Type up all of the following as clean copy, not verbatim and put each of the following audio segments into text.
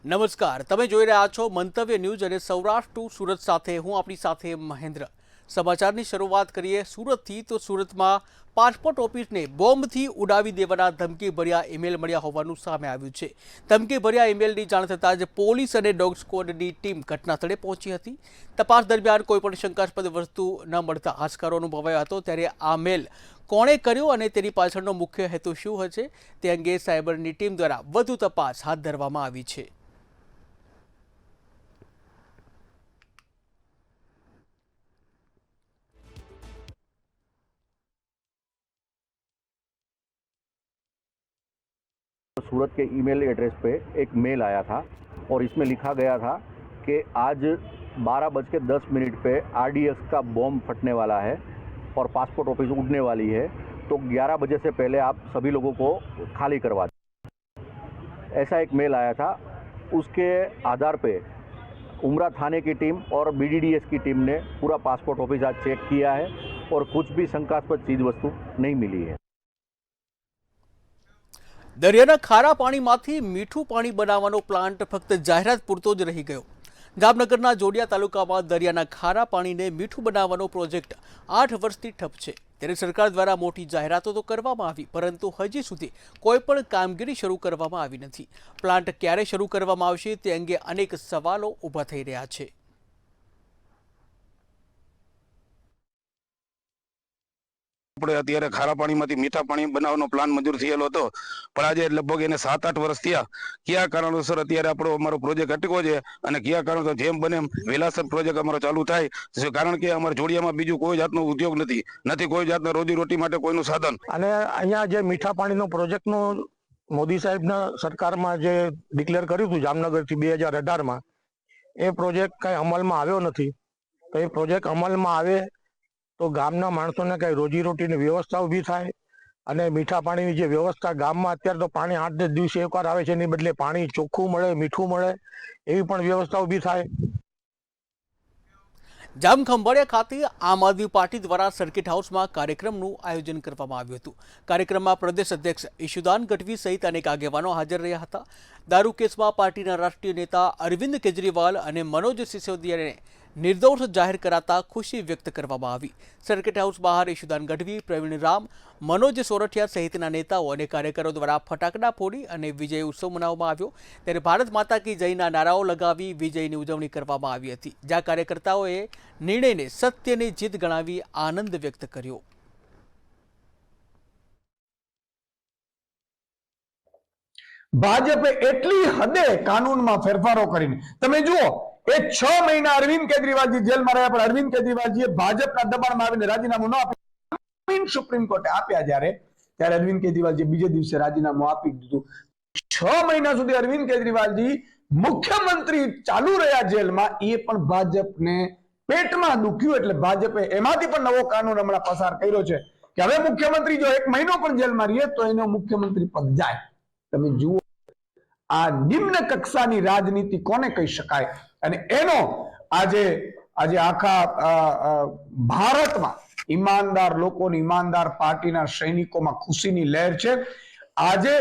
નમસ્કાર, તમે જોઈ રહ્યા છો મંતવ્ય ન્યૂઝ અને સૌરાષ્ટ્ર ટુ સુરત સાથે હું આપણી સાથે મહેન્દ્ર। સમાચારની શરૂઆત કરીએ સુરતથી તો સુરતમાં પાસપોર્ટ ઓફિસને બોમ્બથી ઉડાવી દેવાના ધમકીભર્યા ઈમેલ મળ્યા હોવાનું સામે આવ્યું છે। ધમકીભર્યા ઈમેલની જાણ થતાં જ પોલીસ અને ડોગ સ્ક્વોડની ટીમ ઘટનાસ્થળે પહોંચી હતી। તપાસ દરમિયાન કોઈપણ શંકાસ્પદ વસ્તુ ન મળતા હાશકારો અનુભવાયો હતો। ત્યારે આ મેલ કોણે કર્યો અને તેની પાછળનો મુખ્ય હેતુ શું હશે તે અંગે સાયબરની ટીમ દ્વારા વધુ તપાસ હાથ ધરવામાં આવી છે। सूरत के ईमेल एड्रेस पे एक मेल आया था और इसमें लिखा गया था कि आज 12:10 पे आरडीएक्स का बॉम्ब फटने वाला है और पासपोर्ट ऑफिस उड़ने वाली है, तो 11 बजे से पहले आप सभी लोगों को खाली करवा दें। ऐसा एक मेल आया था। उसके आधार पे उमरा थाने की टीम और बीडीडीएस की टीम ने पूरा पासपोर्ट ऑफिस आज चेक किया है और कुछ भी शंकास्पद चीज़ वस्तु नहीं मिली है। दरियाना खारा पाणीमांथी मीठू पाणी बनावવાનો પ્લાન્ટ ફક્ત જાહેરાત પૂરતો જ રહી ગયો। જામનગરના જોડિયા તાલુકામાં દરિયાના ખારા પાણીને મીઠું બનાવવાનો પ્રોજેક્ટ 8 વર્ષથી ઠપ છે। ત્યારે સરકાર દ્વારા મોટી જાહેરાતો તો કરવામાં આવી, પરંતુ હજી સુધી કોઈ પણ કામગીરી શરૂ કરવામાં આવી નથી। પ્લાન્ટ ક્યારે શરૂ કરવામાં આવશે તે અંગે અનેક સવાલો ઊભા થઈ રહ્યા છે। આપણે અત્યારે ખારા પાણીમાંથી મીઠા પાણી બનાવવાનો પ્લાન મંજૂર થયેલો હતો, પણ આજે લગભગ એને 7-8 વર્ષ થયા। કયા કારણોસર અત્યારે અમારો પ્રોજેક્ટ અટક્યો છે અને કયા કારણોસર જેમ બને એમ વેલાસર પ્રોજેક્ટ અમારો ચાલુ થાય, કારણ કે અમારા જોડિયામાં બીજું કોઈ જાતનો ઉદ્યોગ નથી કોઈ જાતના રોજીરોટી માટે કોઈનું સાધન। અને અહીંયા જે મીઠા પાણીનો પ્રોજેક્ટનું મોદી સાહેબના સરકારમાં જે ડિક્લેર કર્યું હતું જામનગરથી 2018માં, એ પ્રોજેક્ટ કઈ અમલમાં આવ્યો નથી। તો એ પ્રોજેક્ટ અમલમાં આવે તો ગામના માણસોને કઈ રોજીરોટીની વ્યવસ્થા ઊભી થાય અને મીઠા પાણીની જે વ્યવસ્થા ગામમાં અત્યારે તો પાણી 8-10 દિવસે એકવાર આવે છે, એની બદલે પાણી ચોખ્ખું મળે, મીઠું મળે, એવી પણ વ્યવસ્થા ઊભી થાય। જામખંભાળિયા ખાતે આમ આદમી પાર્ટી દ્વારા સર્કિટ હાઉસમાં કાર્યક્રમનું આયોજન કરવામાં આવ્યું હતું। કાર્યક્રમમાં પ્રદેશ અધ્યક્ષ ઈશુદાન ગઢવી સહિત અનેક આગેવાનો હાજર રહ્યા હતા। દારૂ કેસમાં પાર્ટીના રાષ્ટ્રીય નેતા અરવિંદ કેજરીવાલ અને મનોજ સિસોદિયાને નિર્દોષ જાહેર કરાતા ખુશી વ્યક્ત કરવામાં આવી। સર્કિટ હાઉસ બહાર ઈશુદાન ગઢવી, પ્રવીણ રામ, મનોજ સોરઠિયા સહિતના નેતાઓ અને કાર્યકરો દ્વારા ફટાકડા ફોડી અને વિજય ઉત્સવ મનાવવામાં આવ્યો। ત્યારે ભારત માતા કી જયના નારાઓ લગાવી વિજયની ઉજવણી કરવામાં આવી હતી, જ્યાં કાર્યકર્તાઓએ નિર્ણયને સત્યની જીત ગણાવી આનંદ વ્યક્ત કર્યો। ભાજપે એટલી હદે કાનૂનમાં ફેરફારો કરીને તમે જુઓ, એ 6 મહિના અરવિંદ કેજરીવાલજી જેલમાં રહ્યા, પણ અરવિંદ કેજરીવાલજીએ ભાજપના દબાણમાં આવીને રાજીનામું ન આપ્યું। સુપ્રીમ કોર્ટે આપ્યા ત્યારે અરવિંદ કેજરીવાલજી બીજે દિવસે રાજીનામું આપી દીધું। 6 મહિના સુધી અરવિંદ કેજરીવાલજી મુખ્યમંત્રી ચાલુ રહ્યા જેલમાં, એ પણ ભાજપને પેટમાં દુખ્યું, એટલે ભાજપે એમાંથી પણ નવો કાનૂન હમણાં પસાર કર્યો છે કે હવે મુખ્યમંત્રી જો 1 મહિનો પણ જેલમાં રહે તો એનો મુખ્યમંત્રી પદ જાય। તમે જુઓ, આ નિમ્ન કક્ષાની રાજનીતિ કોને કહી શકાય? અને એનો આજે આખા ભારતમાં ઈમાનદાર લોકોની, ઈમાનદાર પાર્ટીના સૈનિકોમાં ખુશીની લહેર છે। આજે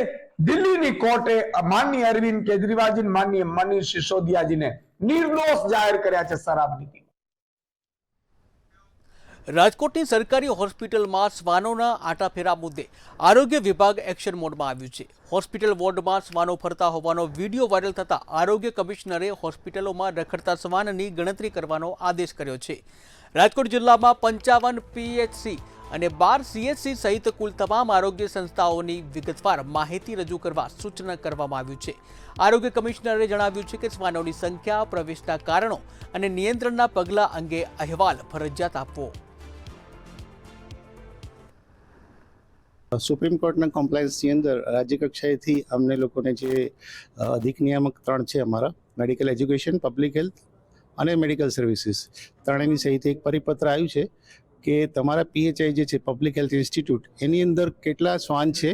દિલ્હીની કોર્ટે માનનીય અરવિંદ કેજરીવાલજી, માનનીય મનીષ સિસોદિયાજીને નિર્દોષ જાહેર કર્યા છે શરાબ નીતિ। રાજકોટની સરકારી હોસ્પિટલમાં શ્વાનોના આટાફેરા મુદ્દે આરોગ્ય વિભાગ એક્શન મોડમાં આવ્યું છે। હોસ્પિટલ વોર્ડમાં શ્વાનો ફરતા હોવાનો વિડીયો વાયરલ થતાં આરોગ્ય કમિશનરે હોસ્પિટલોમાં રખડતા શ્વાનની ગણતરી કરવાનો આદેશ કર્યો છે। રાજકોટ જિલ્લામાં 55 પીએચસી અને 12 સીએચસી સહિત કુલ તમામ આરોગ્ય સંસ્થાઓની વિગતવાર માહિતી રજૂ કરવા સૂચના કરવામાં આવ્યું છે। આરોગ્ય કમિશનરે જણાવ્યું છે કે શ્વાનોની સંખ્યા, પ્રવેશના કારણો અને નિયંત્રણના પગલાં અંગે અહેવાલ ફરજિયાત આપવો। સુપ્રીમ કોર્ટના કોમ્પ્લાયન્સની અંદર રાજ્ય કક્ષાએથી અમને લોકોને જે અધિક નિયામક 3 છે અમારા, મેડિકલ એજ્યુકેશન, પબ્લિક હેલ્થ અને મેડિકલ સર્વિસીસ, ત્રણેયની સહિત એક પરિપત્ર આવ્યું છે કે તમારા પીએચઆઈ જે છે પબ્લિક હેલ્થ ઇન્સ્ટિટ્યૂટ, એની અંદર કેટલા શ્વાન છે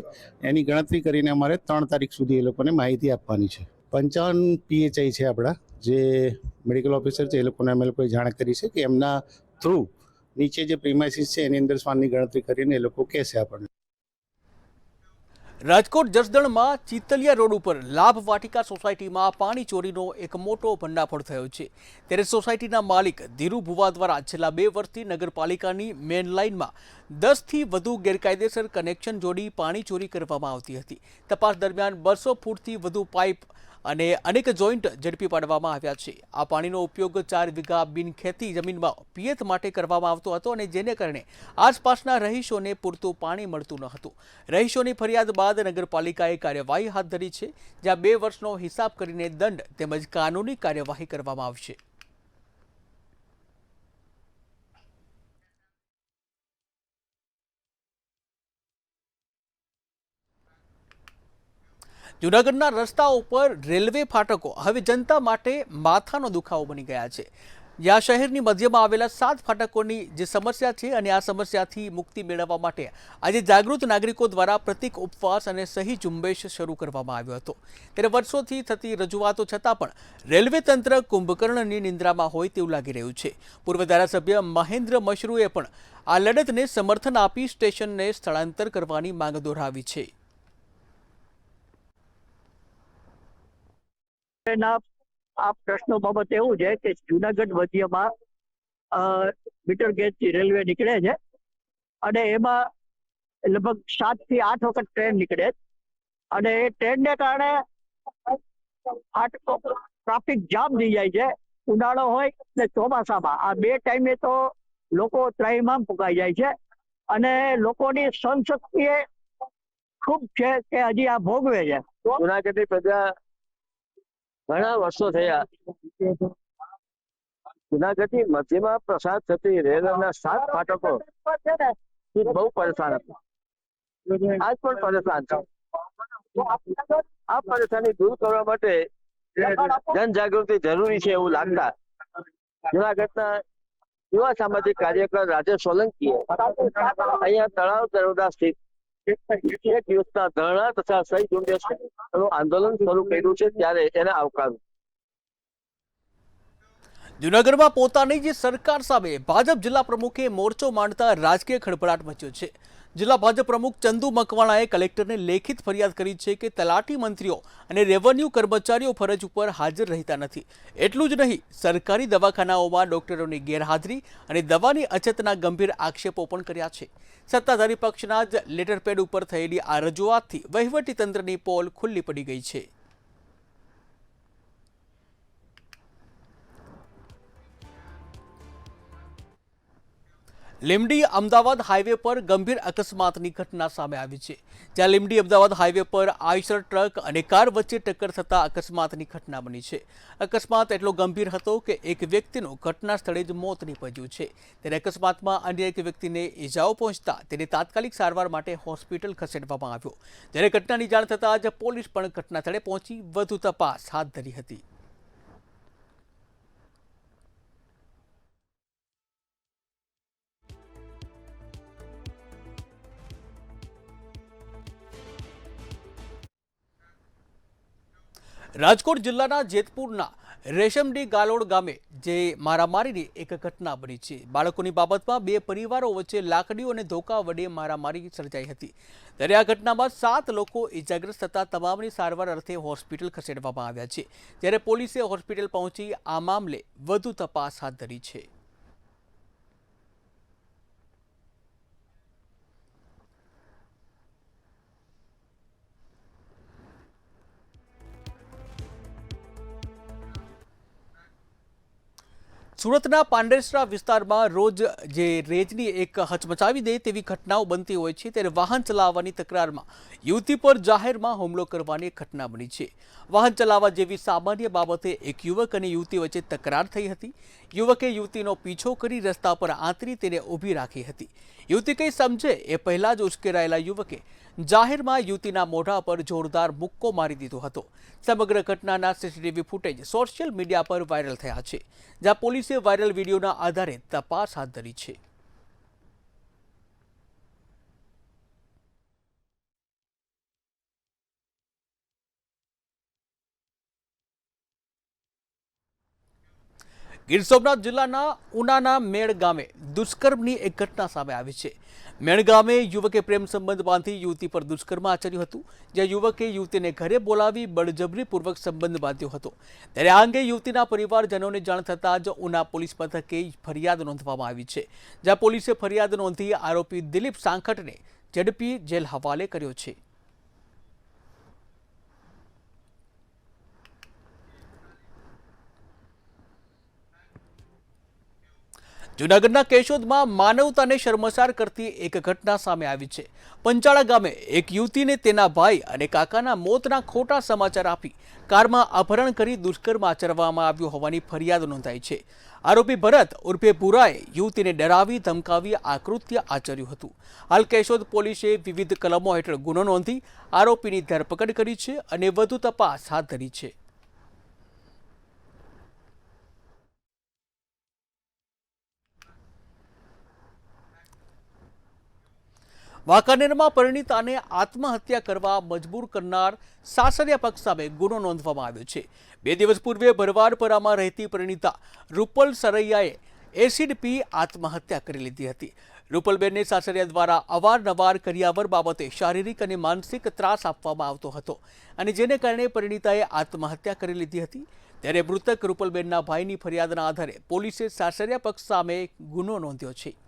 એની ગણતરી કરીને અમારે 3 તારીખ સુધી એ લોકોને માહિતી આપવાની છે। 55 પીએચઆઈ છે આપણા જે મેડિકલ ઓફિસર છે, એ લોકોને અમે લોકોએ જાણ કરી છે કે એમના થ્રુ નીચે જે પ્રીમાઇસીસ છે એની અંદર શ્વાનની ગણતરી કરીને એ લોકો કહેશે આપણને। રાજકોટ જસદણમાં ચિતલિયા રોડ ઉપર લાભ વાટિકા સોસાયટીમાં પાણી ચોરીનો એક મોટો ભંડાફોડ થયો છે। ત્યારે સોસાયટીના માલિક ધીરુ ભુવા દ્વારા છેલ્લા 2 વર્ષથી નગરપાલિકાની મેઇન લાઇનમાં 10થી વધુ ગેરકાયદેસર કનેક્શન જોડી પાણી ચોરી કરવામાં આવતી હતી। તપાસ દરમિયાન 200 ફૂટથી વધુ પાઇપ અને અનેક જોઈન્ટ ઝડપી પાડવામાં આવ્યા છે। આ પાણીનો ઉપયોગ 4 વીઘા બિનખેતી જમીનમાં પિયત માટે કરવામાં આવતો હતો અને જેને કારણે આસપાસના રહીશોને પૂરતું પાણી મળતું ન હતું। રહીશોની ફરિયાદ બાદ નગરપાલિકાએ કાર્યવાહી હાથ ધરી છે, જ્યાં 2 વર્ષનો હિસાબ કરીને દંડ તેમજ કાનૂની કાર્યવાહી કરવામાં આવશે। જૂનાગઢના રસ્તાઓ પર રેલવે ફાટકો હવે જનતા માટે માથાનો દુખાવો બની ગયા છે। જ્યાં શહેરની મધ્યમાં આવેલા 7 ફાટકોની જે સમસ્યા છે અને આ સમસ્યાથી મુક્તિ મેળવવા માટે આજે જાગૃત નાગરિકો દ્વારા પ્રતિક ઉપવાસ અને સહી ઝુંબેશ શરૂ કરવામાં આવ્યો હતો। ત્યારે વર્ષોથી થતી રજૂઆતો છતાં પણ રેલવે તંત્ર કુંભકર્ણની નિંદ્રામાં હોય તેવું લાગી રહ્યું છે। પૂર્વ ધારાસભ્ય મહેન્દ્ર મશરૂએ પણ આ લડતને સમર્થન આપી સ્ટેશનને સ્થળાંતર કરવાની માંગ દોહરાવી છે। આ પ્રશ્નો બાબત એવું છે કે જુનાગઢ મધ્યમાં મીટર ગેજથી રેલવે નીકળે છે અને એમાં લગભગ 7 થી 8 વખત ટ્રેન નીકળે અને એ ટ્રેનને કારણે ટ્રાફિક જામ થઈ જાય છે। ઉનાળો હોય ને ચોમાસામાં આ 2 ટાઈમે તો લોકો ત્રાહિમામ ફૂંકાઈ જાય છે અને લોકોની સહનશક્તિ ખૂબ છે કે હજી આ ભોગવે છે। જુનાગઢની પ્રજા ઘણા વર્ષો થયા જુનાગઢની મધ્યમાં પ્રસાર થતી રેલવેના 7 ફાટકો બહુ પરેશાન હતા, આજ પણ પરેશાન છે। આ પરેશાની દૂર કરવા માટે જનજાગૃતિ જરૂરી છે એવું લાગતા જુનાગઢના યુવા સામાજિક કાર્યકર રાજેશ સોલંકીએ અહીંયા તળાવ દરોડા સ્થિત એક દિવસના ધરણા તથા સહી ઝુંબેશ આંદોલન શરૂ કર્યું છે, ત્યારે એને આવકાર્યું। જૂનાગઢમાં પોતાની જ સરકાર સામે ભાજપ જિલ્લા પ્રમુખે મોરચો માંડતા રાજકીય ખળભળાટ મચ્યો છે। જિલ્લા ભાજપ પ્રમુખ ચંદુ મકવાણાએ કલેક્ટરને લેખિત ફરિયાદ કરી છે કે તલાટી મંત્રીઓ અને રેવન્યુ કર્મચારીઓ ફરજ ઉપર હાજર રહેતા નથી। એટલું જ નહીં, સરકારી દવાખાનાઓમાં ડોક્ટરોની ગેરહાજરી અને દવાની અછતના ગંભીર આક્ષેપો પણ કર્યા છે। સત્તાધારી પક્ષના જ લેટરપેડ ઉપર થયેલી આ રજૂઆતથી વહીવટીતંત્રની પોલ ખુલ્લી પડી ગઈ છે। લીમડી અમદાવાદ હાઈવે પર ગંભીર અકસ્માતની ઘટના સામે આવી છે, જ્યાં લીમડી અમદાવાદ હાઈવે પર આઈશર ટ્રક અને કાર વચ્ચે ટક્કર થતા અકસ્માતની ઘટના બની છે। અકસ્માત એટલો ગંભીર હતો કે એક વ્યક્તિનું ઘટના સ્થળે જ મોત નીપજ્યું છે। ત્યારે અકસ્માતમાં અન્ય એક વ્યક્તિને ઈજાઓ પહોંચતા તેને તાત્કાલિક સારવાર માટે હોસ્પિટલ ખસેડવામાં આવ્યો। જ્યારે ઘટનાની જાણ થતાં જ પોલીસ પણ ઘટના સ્થળે પહોંચી વધુ તપાસ હાથ ધરી હતી। રાજકોટ જિલ્લાના જેતપુરના રેશમડી ગાલોડ ગામે જે મારામારીની એક ઘટના બની છે। બાળકોની બાબતમાં 2 પરિવારો વચ્ચે લાકડીઓ અને ધોકા વડે મારામારી સર્જાઈ હતી। ત્યારે આ ઘટનામાં 7 લોકો ઇજાગ્રસ્ત થતા તમામની સારવાર અર્થે હોસ્પિટલ ખસેડવામાં આવ્યા છે। જ્યારે પોલીસે હોસ્પિટલ પહોંચી આ મામલે વધુ તપાસ હાથ ધરી છે। સુરતના પાંડેસરા વિસ્તારમાં રોજ જે રેજની એક હચમચાવી દે તેવી ઘટનાઓ બનતી હોય છે। ત્યારે વાહન ચલાવવાની તકરારમાં યુવતી પર જાહેરમાં હુમલો કરવાની એક ઘટના બની છે। વાહન ચલાવવા જેવી સામાન્ય બાબતે એક યુવક અને યુવતી વચ્ચે તકરાર થઈ હતી। યુવકે યુવતીનો પીછો કરી રસ્તા પર આંતરી તેને ઊભી રાખી હતી। યુવતી કંઈ સમજે એ પહેલા જ ઉશ્કેરાયેલા યુવકે જાહેરમાં યુવતીના મોઢા પર જોરદાર મુક્કો મારી દીધો હતો। સમગ્ર ઘટનાના સીસીટીવી ફૂટેજ સોશિયલ મીડિયા પર વાયરલ થયા છે, જ્યાં પોલીસે વાયરલ વિડીયોના આધારે તપાસ હાથ ધરી છે। ગીર સોમનાથ જિલ્લાના ઉનાના મેળ ગામે દુષ્કર્મની એક ઘટના સામે આવી છે. મેળ ગામે યુવકે પ્રેમ સંબંધ બાંધી યુવતી પર દુષ્કર્મ આચર્યું હતું, જ્યાં યુવકે યુવતીને ઘરે બોલાવી બળજબરીપૂર્વક સંબંધ બાંધ્યો હતો. ત્યારે આ અંગે યુવતીના પરિવારજનોને જાણ થતાં જ ઉના પોલીસ મથકે ફરિયાદ નોંધવામાં આવી છે, જ્યાં પોલીસે ફરિયાદ નોંધી આરોપી દિલીપ સાંખટને ઝડપી જેલ હવાલે કર્યો છે. જૂનાગઢના કેશોદમાં માનવતાને શર્મસાર કરતી એક ઘટના સામે આવી છે. પંચાળા ગામે એક યુવતીને તેના ભાઈ અને કાકાના મોતના ખોટા સમાચાર આપી કારમાં અપહરણ કરી દુષ્કર્મ આચરવામાં આવ્યું હોવાની ફરિયાદ નોંધાઈ છે. આરોપી ભરત ઉર્ફે ભૂરાએ યુવતીને ડરાવી ધમકાવી આ કૃત્ય આચર્યું હતું. હાલ કેશોદ પોલીસે વિવિધ કલમો હેઠળ ગુનો નોંધી આરોપીની ધરપકડ કરી છે અને વધુ તપાસ હાથ ધરી છે. વાંકાનેરમાં પરિણીતાને આત્મહત્યા કરવા મજબૂર કરનાર સાસરિયા પક્ષ સામે ગુનો નોંધવામાં આવ્યો છે. 2 દિવસ પૂર્વે ભરવાડપરામાં રહેતી પરિણીતા રૂપલ સરૈયાએ એસિડ પી આત્મહત્યા કરી લીધી હતી. રૂપલબેનને સાસરિયા દ્વારા અવારનવાર કરિયાવર બાબતે શારીરિક અને માનસિક ત્રાસ આપવામાં આવતો હતો અને જેને કારણે પરિણીતાએ આત્મહત્યા કરી લીધી હતી. ત્યારે મૃતક રૂપલબેનના ભાઈની ફરિયાદના આધારે પોલીસે સાસરિયા પક્ષ સામે ગુનો નોંધ્યો છે.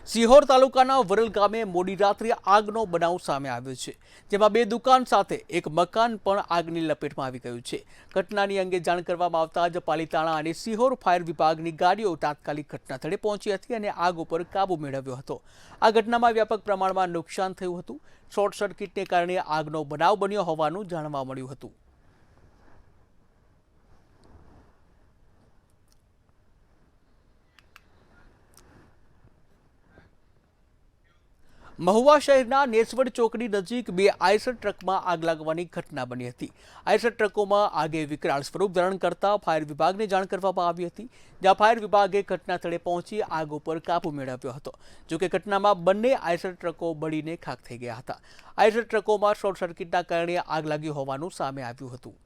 સિહોર તાલુકાના વરલ ગામે મોડી રાત્રે આગનો બનાવ સામે આવ્યો છે, જેમાં 2 દુકાન સાથે એક મકાન પણ આગની લપેટમાં આવી ગયું છે. ઘટનાની અંગે જાણ કરવામાં આવતા જ પાલીતાણા અને સિહોર ફાયર વિભાગની ગાડીઓ તાત્કાલિક ઘટનાસ્થળે પહોંચી હતી અને આગ ઉપર કાબુ મેળવ્યો હતો. આ ઘટનામાં વ્યાપક પ્રમાણમાં નુકસાન થયું હતું. શોર્ટ સર્કિટને કારણે આગનો બનાવ બન્યો હોવાનું જાણવા મળ્યું હતું. મહુવા શહેરના નેસવડ ચોકડી નજીક 2 આઈસર ટ્રકમાં આગ લાગવાની ઘટના બની હતી. આઈસર ટ્રકોમાં આગે વિકરાળ સ્વરૂપ ધારણ કરતા ફાયર વિભાગને જાણ કરવામાં આવી હતી, જ્યાં ફાયર વિભાગે ઘટનાસ્થળે પહોંચી આગ ઉપર કાબુ મેળવ્યો હતો. જોકે ઘટનામાં બંને આઈસર ટ્રકો બળીને ખાખ થઈ ગયા હતા. આઈસર ટ્રકોમાં શોર્ટ સર્કિટના કારણે આગ લાગી હોવાનું સામે આવ્યું હતું.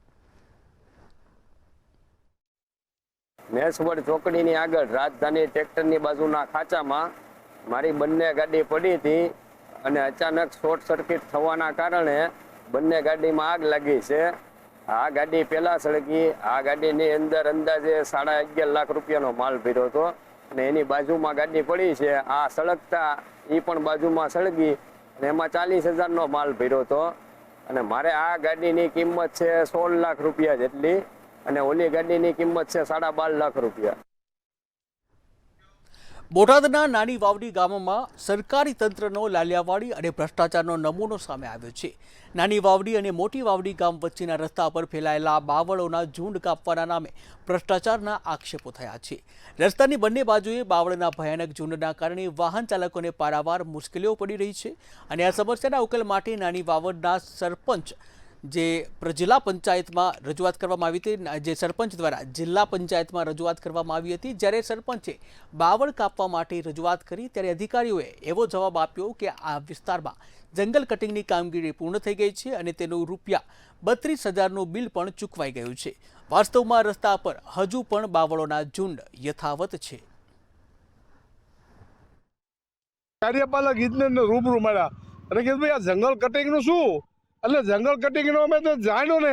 નેસવડ ચોકડીની આગળ રાજધાની ટ્રેક્ટરની બાજુના ખાંચામાં મારી બંને ગાડી પડી હતી અને અચાનક શોર્ટ સર્કિટ થવાના કારણે બંને ગાડીમાં આગ લાગી છે. આ ગાડી પહેલા સળગી. આ ગાડીની અંદર અંદાજે 11.5 લાખ રૂપિયાનો માલ ભર્યો હતો અને એની બાજુમાં ગાડી પડી છે. આ સળગતા એ પણ બાજુમાં સળગી અને એમાં 40,000નો માલ ભર્યો હતો અને મારે આ ગાડીની કિંમત છે 16 લાખ રૂપિયા જેટલી અને ઓલી ગાડીની કિંમત છે 12.5 લાખ રૂપિયા. બોટાદના નાની વાવડી ગામમાં સરકારી તંત્રનો લાલિયાવાડી અને ભ્રષ્ટાચારનો નમૂનો સામે આવ્યો છે. નાની વાવડી અને મોટી વાવડી ગામ વચ્ચેના રસ્તા પર ફેલાયેલા બાવળોના ઝુંડ કાપવાના નામે ભ્રષ્ટાચારના આક્ષેપો થયા છે. રસ્તાની બંને બાજુએ બાવળના ભયાનક ઝુંડના કારણે વાહન ચાલકોને પારાવાર મુશ્કેલીઓ પડી રહી છે અને આ સમસ્યાના ઉકેલ માટે નાની વાવડના સરપંચ જે જિલ્લા પંચાયતમાં રજૂઆત કરવામાં આવી હતી, જે સરપંચ દ્વારા જિલ્લા પંચાયતમાં રજૂઆત કરવામાં આવી હતી. જ્યારે સરપંચે બાવળ કાપવા માટે રજૂઆત કરી ત્યારે અધિકારીઓએ એવો જવાબ આપ્યો કે આ વિસ્તારમાં જંગલ કટિંગની કામગીરી પૂર્ણ થઈ ગઈ છે અને તેનું ₹32,000નું બિલ પણ ચૂકવાઈ ગયું છે. વાસ્તવમાં રસ્તા પર હજુ પણ બાવળોના ઝુંડ યથાવત છે. કાર્યપાલક ઇજનેરને રૂબરૂ મળ્યા અને કીધું ભાઈ આ જંગલ કટિંગનું શું? એટલે જંગલ કટિંગનો અમે તો જાણ્યો ને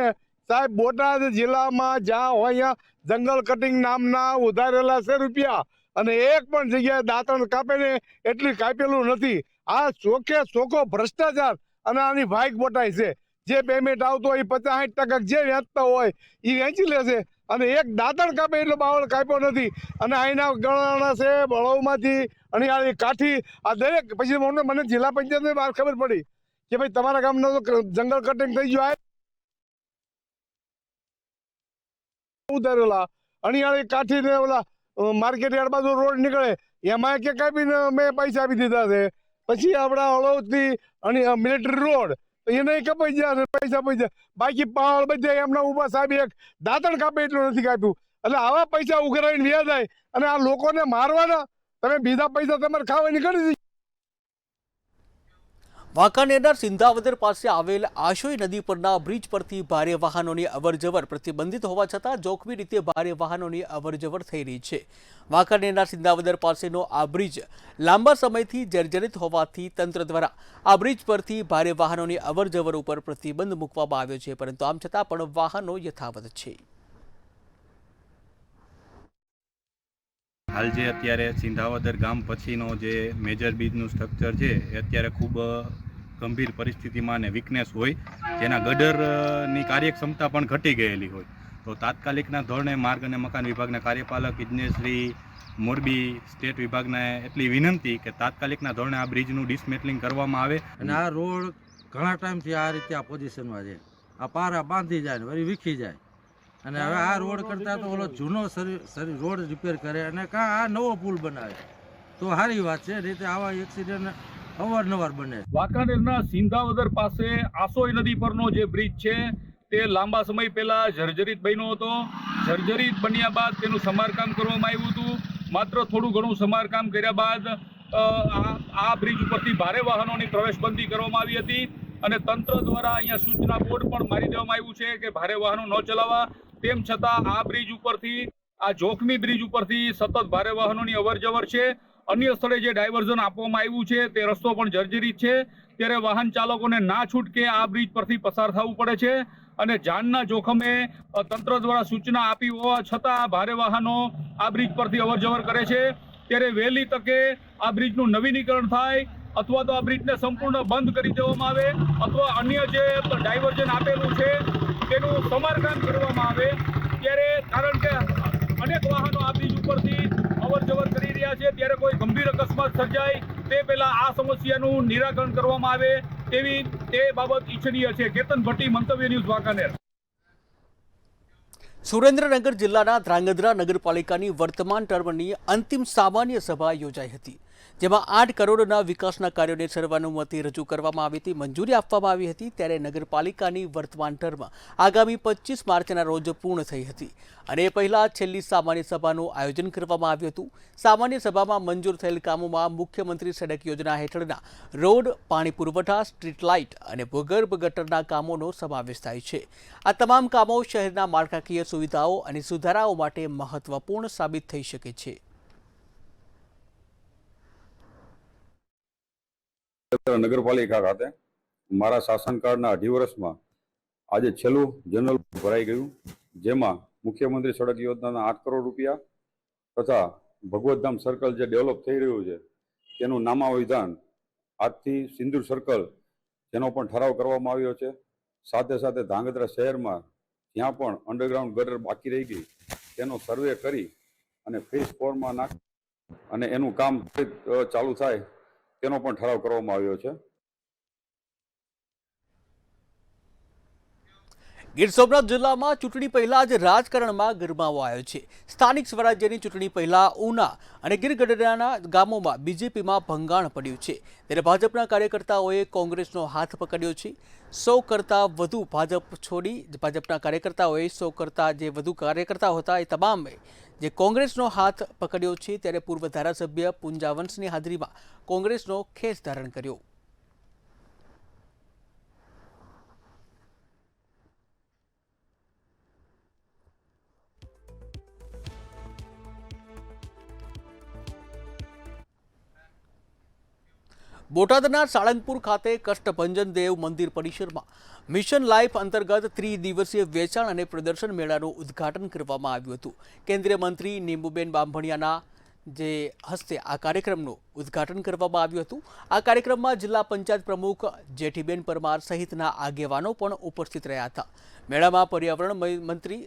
સાહેબ, બોટાદ જિલ્લામાં જ્યાં હોય અહીંયા જંગલ કટિંગ નામના ઉધારેલા છે રૂપિયા અને એક પણ જગ્યાએ દાંતણ કાપે ને એટલી કાપેલું નથી. આ ચોખ્ખે ચોખ્ખો ભ્રષ્ટાચાર અને આની ભાગ બોટાય છે. જે પેમેન્ટ આવતો હોય 50-60% જે વેચતા હોય એ વેચી લે છે અને એક દાંતણ કાપે એટલે બાવળ કાપ્યો નથી. અને અહીંના ગણાણા છે બળવમાંથી અણિયાળી કાઠી આ દરેક. પછી મને જિલ્લા પંચાયતની વાત ખબર પડી કે ભાઈ તમારા ગામનો તો જંગલ કટિંગ થઈ ગયું. ઉધારેલા અણિયાળી કાઠી ને ઓલા માર્કેટ યાર્ડ બાજુ રોડ નીકળે એમાં કે કાપીને મેં પૈસા આપી દીધા છે. પછી આપણા હળવદથી મિલિટરી રોડ એને કપાઈ ગયા પૈસા પૈસા. બાકી પાળ બધા એમના ઉભા સાહેબ એક દાંતણ કાપે એટલું નથી કાપ્યું. એટલે આવા પૈસા ઉઘરાવીને વ્યાજ જાય અને આ લોકોને મારવાના. તમે બીજા પૈસા તમારે ખાવાની કરી દીધી. વાંકાનેરના સિંધાવદર પાસે આવેલ આશોઈ નદી પરના બ્રિજ પરથી ભારે વાહનોની અવરજવર પ્રતિબંધિત હોવા છતાં જોખમી રીતે ભારે વાહનોની અવરજવર થઈ રહી છે. વાંકાનેરના સિંધાવદર પાસેનો આ બ્રિજ લાંબા સમયથી જર્જરિત હોવાથી તંત્ર દ્વારા આ બ્રિજ પરથી ભારે વાહનોની અવરજવર ઉપર પ્રતિબંધ મૂકવામાં આવ્યો છે, પરંતુ આમ છતાં પણ વાહનો યથાવત છે. હાલ જે અત્યારે સિંધાવદર ગામ પછીનો જે મેજર બ્રિજનું સ્ટ્રક્ચર છે એ અત્યારે ખૂબ ગંભીર પરિસ્થિતિમાં અને વીકનેસ હોય, જેના ગડરની કાર્યક્ષમતા પણ ઘટી ગયેલી હોય, તો તાત્કાલિકના ધોરણે માર્ગ અને મકાન વિભાગના કાર્યપાલક ઇજનેરશ્રી મોરબી સ્ટેટ વિભાગને એટલી વિનંતી કે તાત્કાલિકના ધોરણે આ બ્રિજનું ડિસમેટલિંગ કરવામાં આવે. અને આ રોડ ઘણા ટાઈમથી આ રીતે આ પોઝિશનમાં છે. આ પારા બાંધી જાય ને વળી વીખી જાય, અને હવે આ રોડ કરતાં તો ઓલો જૂનો રોડ રિપેર કરે અને કાં આ નવો પુલ બનાવે તો સારી વાત છે, રીતે આવા એક્સિડન્ટ અવારનવાર બને. વાંકાનેરના સિંધાવદર પાસે આશોઈ નદી પરનો જે બ્રિજ છે તે લાંબા સમય પહેલા જર્જરિત બન્યો હતો. જર્જરિત બન્યા બાદ તેનું સમારકામ કરવામાં આવ્યું હતું. માત્ર થોડું ઘણું સમારકામ કર્યા બાદ આ બ્રિજ ઉપરથી ભારે વાહનોની પ્રવેશબંધી કરવામાં આવી હતી, અને તંત્ર દ્વારા અહીંયા સૂચના બોર્ડ પણ મારી દેવામાં આવ્યું છે કે ભારે વાહનો ન ચલાવવા. તેમ છતાં આ બ્રિજ ઉપરથી, આ જોખમી બ્રિજ ઉપરથી સતત ભારે વાહનોની અવરજવર છે. અન્ય સ્થળે જે ડાયવર્ઝન આપવામાં આવ્યું છે તે રસ્તો પણ જર્જરિત છે, ત્યારે વાહન ચાલકોને ના છૂટકે આ બ્રિજ પરથી પસાર થવું પડે છે, અને જાનના જોખમે તંત્ર દ્વારા સૂચના આપી હોવા છતાં ભારે વાહનો આ બ્રિજ પરથી અવરજવર કરે છે. ત્યારે વહેલી તકે આ બ્રિજનું નવીનીકરણ થાય, અથવા તો આ બ્રિજને સંપૂર્ણ બંધ કરી દેવામાં આવે, અથવા અન્ય જે ડાયવર્ઝન આપેલું છે તેનું સમારકામ કરવામાં આવે. ત્યારે કારણ કે અનેક વાહનો આ બ્રિજ ઉપરથી અવરજવર કરી રહ્યા છે, ત્યારે કોઈ ગંભીર અકસ્માત સર્જાય તે પહેલા આ સમસ્યાનું નિરાકરણ કરવામાં આવે તેવી તે બાબત ઈચ્છનીય છે. કેતન ભટ્ટી, મંતવ્ય ન્યૂઝ, વાંકાનેર. સુરેન્દ્રનગર જિલ્લાના ધ્રાંગધ્રા નગરપાલિકાની વર્તમાન ટર્મની અંતિમ સામાન્ય સભા યોજાઈ હતી, જેમાં 8 કરોડના વિકાસના કાર્યોને સર્વાનુમતે રજૂ કરવામાં આવી હતી, મંજૂરી આપવામાં આવી હતી. ત્યારે નગરપાલિકાની વર્તમાન ટર્મ આગામી 25 માર્ચના રોજ પૂર્ણ થઈ હતી, અને એ પહેલા છેલ્લી સામાન્ય સભાનું આયોજન કરવામાં આવ્યું હતું. સામાન્ય સભામાં મંજૂર થયેલ કામોમાં મુખ્યમંત્રી સડક યોજના હેઠળના રોડ, પાણી પુરવઠા, સ્ટ્રીટ લાઇટ અને ભૂગર્ભ ગટરના કામોનો સમાવેશ થાય છે. આ તમામ કામો શહેરના માળખાકીય સુવિધાઓ અને સુધારાઓ માટે મહત્વપૂર્ણ સાબિત થઈ શકે છે. નગરપાલિકા ખાતે મારા શાસનકાળના 2.5 વર્ષમાં આજે છેલ્લું જનરલ ભરાઈ ગયું, જેમાં મુખ્યમંત્રી સડક યોજનાના 8 કરોડ રૂપિયા તથા ભગવતધામ સર્કલ જે ડેવલપ થઈ રહ્યું છે તેનું નામાવિધાન આજથી સિંદૂર સર્કલ જેનો પણ ઠરાવ કરવામાં આવ્યો છે. સાથે સાથે ધ્રાંગધ્રા શહેરમાં જ્યાં પણ અંડરગ્રાઉન્ડ ગટર બાકી રહી ગઈ તેનો સર્વે કરી અને ફેઝ 4માં નાખી અને એનું કામ ચાલુ થાય તેનો પણ ઠરાવ કરવામાં આવ્યો છે. ગીર સોમનાથ જિલ્લામાં ચૂંટણી પહેલા જ રાજકારણમાં ગરમાવો આવ્યો છે. સ્થાનિક સ્વરાજ્યની ચૂંટણી પહેલા ઉના અને ગીરગઢડાના ગામોમાં બીજેપીમાં ભંગાણ પડ્યું છે, ત્યારે ભાજપના કાર્યકર્તાઓએ કોંગ્રેસનો હાથ પકડ્યો છે. 100 કરતાં વધુ ભાજપના કાર્યકર્તાઓએ 100 કરતાં જે વધુ કાર્યકર્તાઓ હતા એ તમામે જે કોંગ્રેસનો હાથ પકડ્યો છે. ત્યારે પૂર્વ ધારાસભ્ય પુંજાવંશની હાજરીમાં કોંગ્રેસનો ખેસ ધારણ કર્યો. બોટાદના સાળંગપુર ખાતે કષ્ટભંજન દેવ મંદિર પરિસરમાં મિશન લાઈફ અંતર્ગત 3 દિવસીય વેચાણ અને પ્રદર્શન મેળાનું ઉદ્ઘાટન કરવામાં આવ્યું હતું. કેન્દ્રીય મંત્રી નીંબુબેન બાંભણિયાના જે હસ્તે આ કાર્યક્રમનું ઉદ્ઘાટન કરવામાં આવ્યું હતું. આ કાર્યક્રમમાં જિલ્લા પંચાયત પ્રમુખ જેઠીબેન પરમાર સહિતના આગેવાનો પણ ઉપસ્થિત રહ્યા હતા. મેળામાં પર્યાવરણ મંત્રી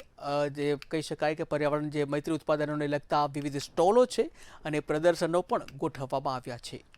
જે કહી શકાય કે પર્યાવરણ જે મૈત્રી ઉત્પાદનોને લગતા વિવિધ સ્ટોલો છે અને પ્રદર્શનો પણ ગોઠવવામાં આવ્યા છે.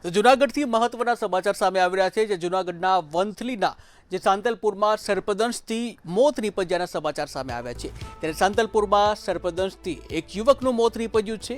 તો જૂનાગઢથી મહત્વના સમાચાર સામે આવી રહ્યા છે, જે જૂનાગઢના વંથલીના જે સાંતલપુરમાં સર્પદંશથી મોત નીપજ્યાના સમાચાર સામે આવ્યા છે. ત્યારે સાંતલપુરમાં સર્પદંશથી એક યુવકનું મોત નીપજ્યું છે.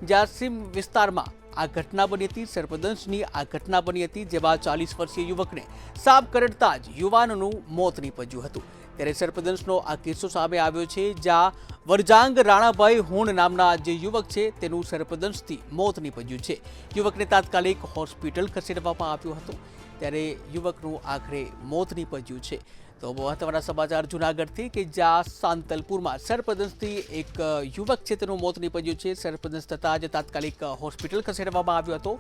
જ્યાં સીમ વિસ્તારમાં આ ઘટના બની હતી, સર્પદંશની આ ઘટના બની હતી, જેમાં 40 વર્ષીય યુવકને સાપ કરડતા જ યુવાનનું મોત નીપજ્યું હતું। ત્યારે સર્પદંશનો આ કિસ્સો સામે આવ્યો છે, જ્યાં વરજાંગ રાણાભાઈ હુણ નામના જે યુવક છે તેનું સર્પદંશથી મોત નીપજ્યું છે। યુવકને તાત્કાલિક હોસ્પિટલ ખસેડવામાં આવ્યો હતો, ત્યારે યુવકનું આખરે મોત નીપજ્યું છે। તો મહત્વના સમાચાર જૂનાગઢથી કે જ્યાં સાંતલપુરમાં સર્પદંશથી એક યુવક છે તેનું મોત નીપજ્યું છે। સર્પદંશ થતાં જ તાત્કાલિક હોસ્પિટલ ખસેડવામાં આવ્યો હતો,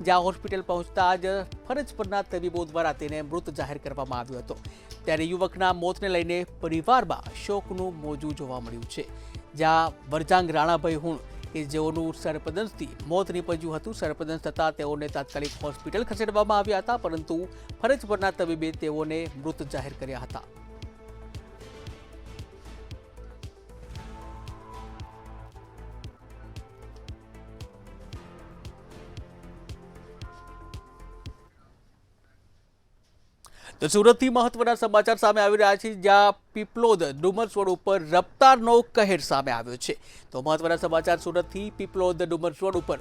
જ્યાં હોસ્પિટલ પહોંચતા જ ફરજ પરના તબીબો દ્વારા તેને મૃત જાહેર કરવામાં આવ્યો હતો। ત્યારે યુવકના મોતને લઈને પરિવારમાં શોકનું મોજું જોવા મળ્યું છે, જ્યાં વરજાંગ રાણાભાઈ હુણ કે જેઓનું સર્પદંશથી મોત નીપજ્યું હતું, સર્પદંશ થતાં તેઓને તાત્કાલિક હોસ્પિટલ ખસેડવામાં આવ્યા હતા, પરંતુ ફરજ પરના તબીબે તેઓને મૃત જાહેર કર્યા હતા। તો સુરતથી મહત્વના સમાચાર સામે આવી રહ્યા છે, જ્યાં પીપલોદ ડુમર્સ રોડ ઉપર રફતારનો કહેર સામે આવ્યો છે। તો મહત્વના સમાચાર સુરતથી પીપલોદ ડુમર્સ રોડ ઉપર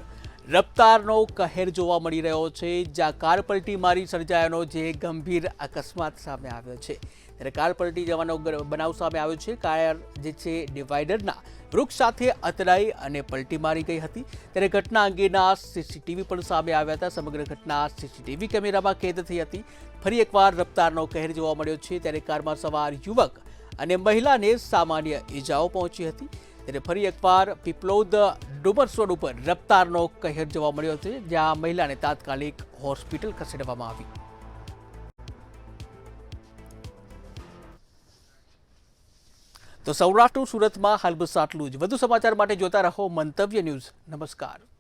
રફતારનો કહેર જોવા મળી રહ્યો છે, જ્યાં કાર પલટી મારી સર્જાયાનો જે ગંભીર અકસ્માત સામે આવ્યો છે। ત્યારે કાર પલટી જવાનો બનાવ સામે આવ્યો છે। કાર જે છે ડિવાઈડરના વૃક્ષ સાથે અથડાઈ અને પલટી મારી ગઈ હતી। ત્યારે ઘટના અંગેના સીસીટીવી પણ સામે આવ્યા હતા। સમગ્ર ઘટના સીસીટીવી કેમેરામાં કેદ થઈ હતી। ફરી એકવાર રફતારનો કહેર જોવા મળ્યો છે, ત્યારે કારમાં સવાર યુવક અને મહિલાને સામાન્ય ઈજાઓ પહોંચી હતી। ત્યારે ફરી એકવાર પીપલોદ ડુમર્સ રોડ ઉપર રફતારનો કહેર જોવા મળ્યો છે, જ્યાં મહિલાને તાત્કાલિક હોસ્પિટલ ખસેડવામાં આવી। તો સૌરાષ્ટ્ર સુરતમાં હાલ બસ આટલું જ। વધુ સમાચાર માટે જોતા રહો મંતવ્ય ન્યૂઝ। નમસ્કાર।